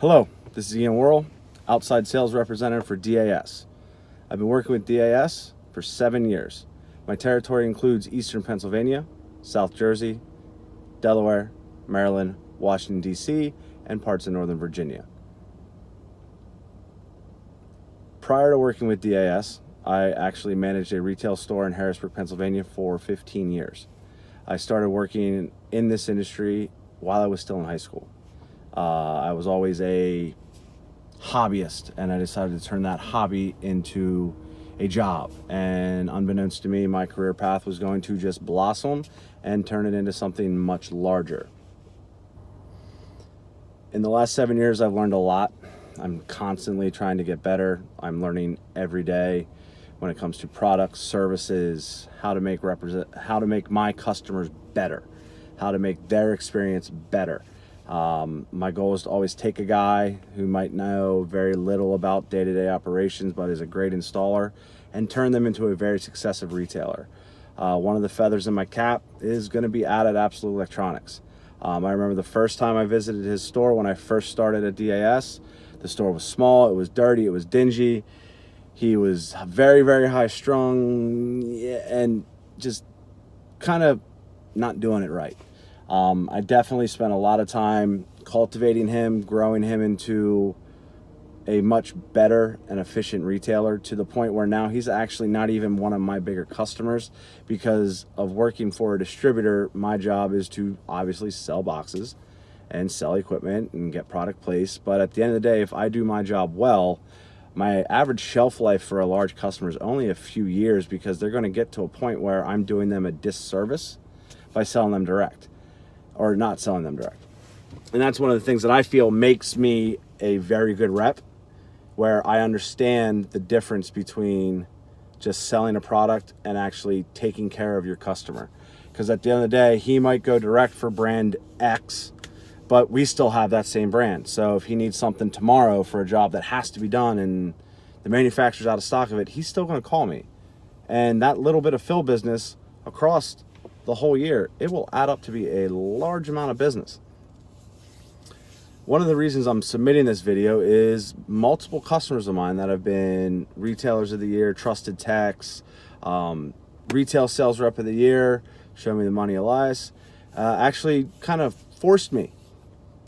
Hello, this is Ian Worrall, outside sales representative for DAS. I've been working with DAS for 7 years. My territory includes Eastern Pennsylvania, South Jersey, Delaware, Maryland, Washington, D.C., and parts of Northern Virginia. Prior to working with DAS, I actually managed a retail store in Harrisburg, Pennsylvania for 15 years. I started working in this industry while I was still in high school. I was always a hobbyist, and I decided to turn that hobby into a job. And unbeknownst to me, my career path was going to just blossom and turn it into something much larger. In the last 7 years, I've learned a lot. I'm constantly trying to get better. I'm learning every day when it comes to products, services, how to make my customers better, how to make their experience better. My goal is to always take a guy who might know very little about day-to-day operations but is a great installer and turn them into a very successful retailer. One of the feathers in my cap is going to be added Absolute Electronics. I remember the first time I visited his store when I first started at DAS. The store was small, it was dirty, it was dingy. He was very, very high strung and just kind of not doing it right. I definitely spent a lot of time cultivating him, growing him into a much better and efficient retailer, to the point where now he's actually not even one of my bigger customers. Because of working for a distributor, my job is to obviously sell boxes and sell equipment and get product placed. But at the end of the day, if I do my job well, my average shelf life for a large customer is only a few years, because they're going to get to a point where I'm doing them a disservice by selling them direct or not selling them direct. And that's one of the things that I feel makes me a very good rep, where I understand the difference between just selling a product and actually taking care of your customer. Because at the end of the day, he might go direct for brand X, but we still have that same brand. So if he needs something tomorrow for a job that has to be done and the manufacturer's out of stock of it, he's still going to call me. And that little bit of fill business across the whole year, it will add up to be a large amount of business. One of the reasons I'm submitting this video is multiple customers of mine that have been retailers of the year, trusted techs, retail sales rep of the year, show me the money, Elias, actually kind of forced me.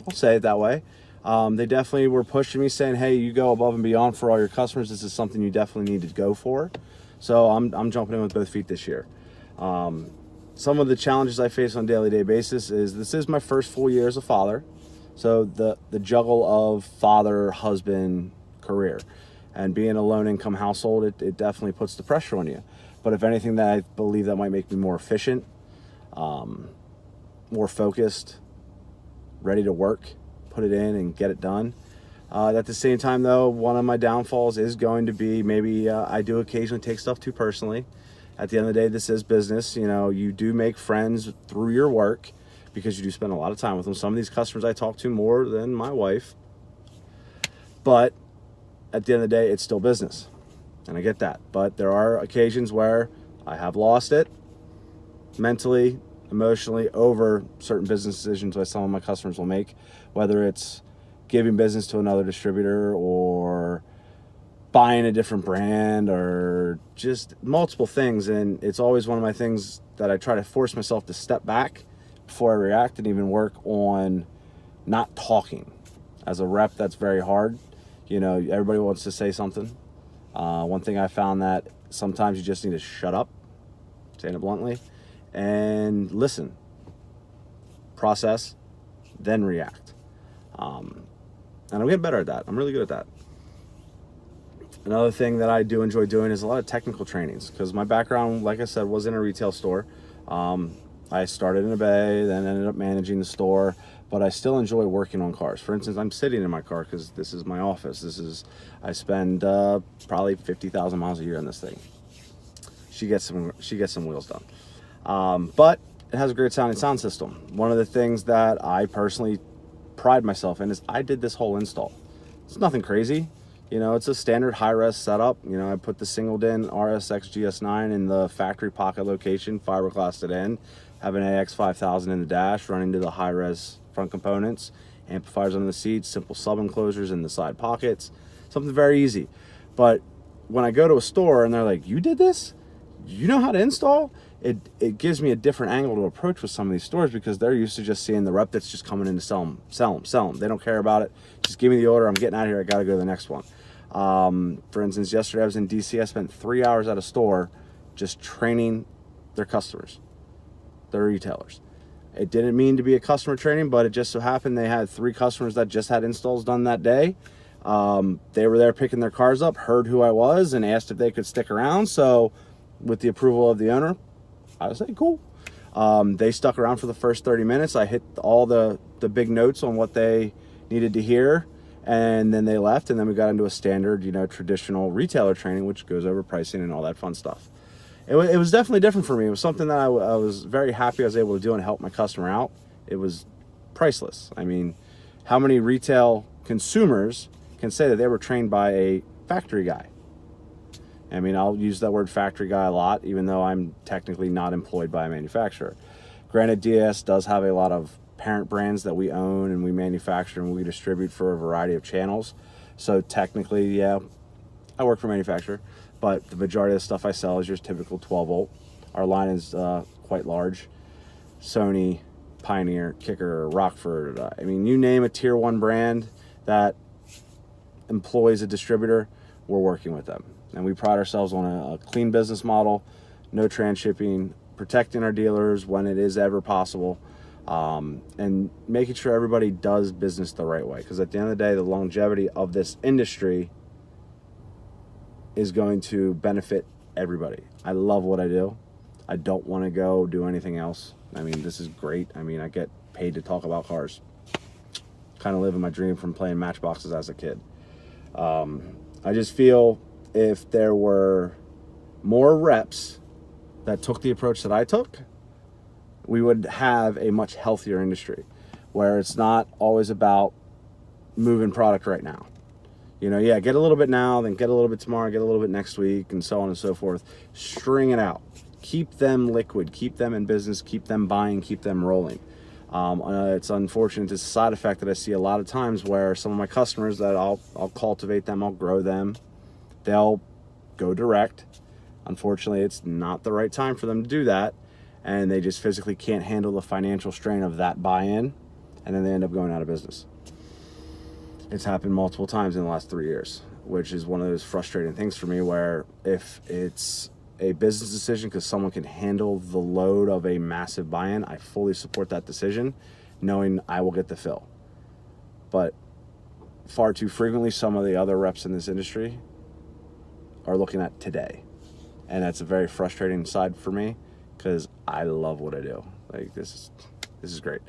I'll say it that way. They definitely were pushing me, saying, hey, you go above and beyond for all your customers. This is something you definitely need to go for. So I'm jumping in with both feet this year. Some of the challenges I face on a daily basis is this is my first full year as a father. So the juggle of father, husband, career, and being a low income household, it definitely puts the pressure on you. But if anything, that I believe that might make me more efficient, more focused, ready to work, put it in and get it done. At the same time, though, one of my downfalls is going to be maybe I do occasionally take stuff too personally. At the end of the day, this is business. You know, you do make friends through your work because you do spend a lot of time with them. Some of these customers I talk to more than my wife. But at the end of the day, it's still business. And I get that. But there are occasions where I have lost it mentally, emotionally, over certain business decisions that some of my customers will make, whether it's giving business to another distributor or buying a different brand or just multiple things. And it's always one of my things that I try to force myself to step back before I react and even work on not talking. As a rep, that's very hard. You know, everybody wants to say something. One thing I found that sometimes you just need to shut up, saying it bluntly, and listen, process, then react. And I'm getting better at that. I'm really good at that. Another thing that I do enjoy doing is a lot of technical trainings, because my background, like I said, was in a retail store. I started in a bay, then ended up managing the store, but I still enjoy working on cars. For instance, I'm sitting in my car because this is my office. I spend probably 50,000 miles a year on this thing. She gets some wheels done. But it has a great sounding sound system. One of the things that I personally pride myself in is I did this whole install. It's nothing crazy. You know, it's a standard high-res setup. You know, I put the single-din RSX GS9 in the factory pocket location, fiberglassed it in, have an AX5000 in the dash, running to the high-res front components, amplifiers under the seats, simple sub enclosures in the side pockets, something very easy. But when I go to a store and they're like, you did this? You know how to install? It gives me a different angle to approach with some of these stores, because they're used to just seeing the rep that's just coming in to sell them. They don't care about it. Just give me the order. I'm getting out of here. I got to go to the next one. For instance, yesterday I was in DC. I spent 3 hours at a store just training their customers, their retailers. It didn't mean to be a customer training, but it just so happened they had 3 customers that just had installs done that day. They were there picking their cars up, heard who I was, and asked if they could stick around. So with the approval of the owner, I was like, cool. They stuck around for the first 30 minutes. I hit all the big notes on what they needed to hear, and then they left, and then we got into a standard, traditional retailer training, which goes over pricing and all that fun stuff. It was definitely different for me. It was something that I was very happy I was able to do and help my customer out. It was priceless. I mean, how many retail consumers can say that they were trained by a factory guy? I mean, I'll use that word factory guy a lot, even though I'm technically not employed by a manufacturer. Granted, DS does have a lot of parent brands that we own and we manufacture and we distribute for a variety of channels. So technically, yeah, I work for a manufacturer, but the majority of the stuff I sell is your typical 12 volt. Our line is quite large. Sony, Pioneer, Kicker, Rockford. I mean, you name a tier 1 brand that employs a distributor, we're working with them. And we pride ourselves on a clean business model, no transshipping, protecting our dealers when it is ever possible, and making sure everybody does business the right way. Because at the end of the day, the longevity of this industry is going to benefit everybody. I love what I do. I don't want to go do anything else. I mean, this is great. I mean, I get paid to talk about cars. Kind of living my dream from playing matchboxes as a kid. I just feel if there were more reps that took the approach that I took, we would have a much healthier industry where it's not always about moving product right now. Yeah, get a little bit now, then get a little bit tomorrow, get a little bit next week, and so on and so forth. String it out. Keep them liquid, keep them in business, keep them buying, keep them rolling. It's unfortunate, it's a side effect that I see a lot of times where some of my customers that I'll cultivate them, I'll grow them, they'll go direct. Unfortunately, it's not the right time for them to do that, and they just physically can't handle the financial strain of that buy-in, and then they end up going out of business. It's happened multiple times in the last 3 years, which is one of those frustrating things for me, where if it's a business decision because someone can handle the load of a massive buy-in, I fully support that decision, knowing I will get the fill. But far too frequently, some of the other reps in this industry are looking at today. And that's a very frustrating side for me, because I love what I do. Like, this is great.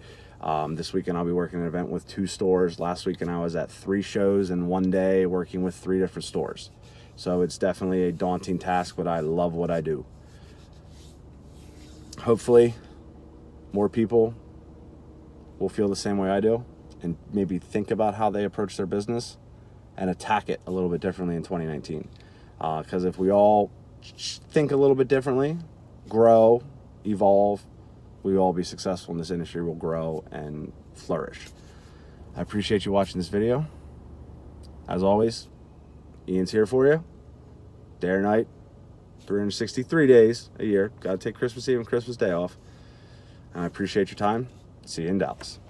This weekend I'll be working an event with 2 stores. Last weekend I was at 3 shows in one day working with 3 different stores. So it's definitely a daunting task, but I love what I do. Hopefully more people will feel the same way I do and maybe think about how they approach their business and attack it a little bit differently in 2019. Because if we all think a little bit differently, grow, evolve, we will all be successful in this industry. We'll grow and flourish. I appreciate you watching this video. As always, Ian's here for you, day or night, 363 days a year. Got to take Christmas Eve and Christmas Day off. And I appreciate your time. See you in Dallas.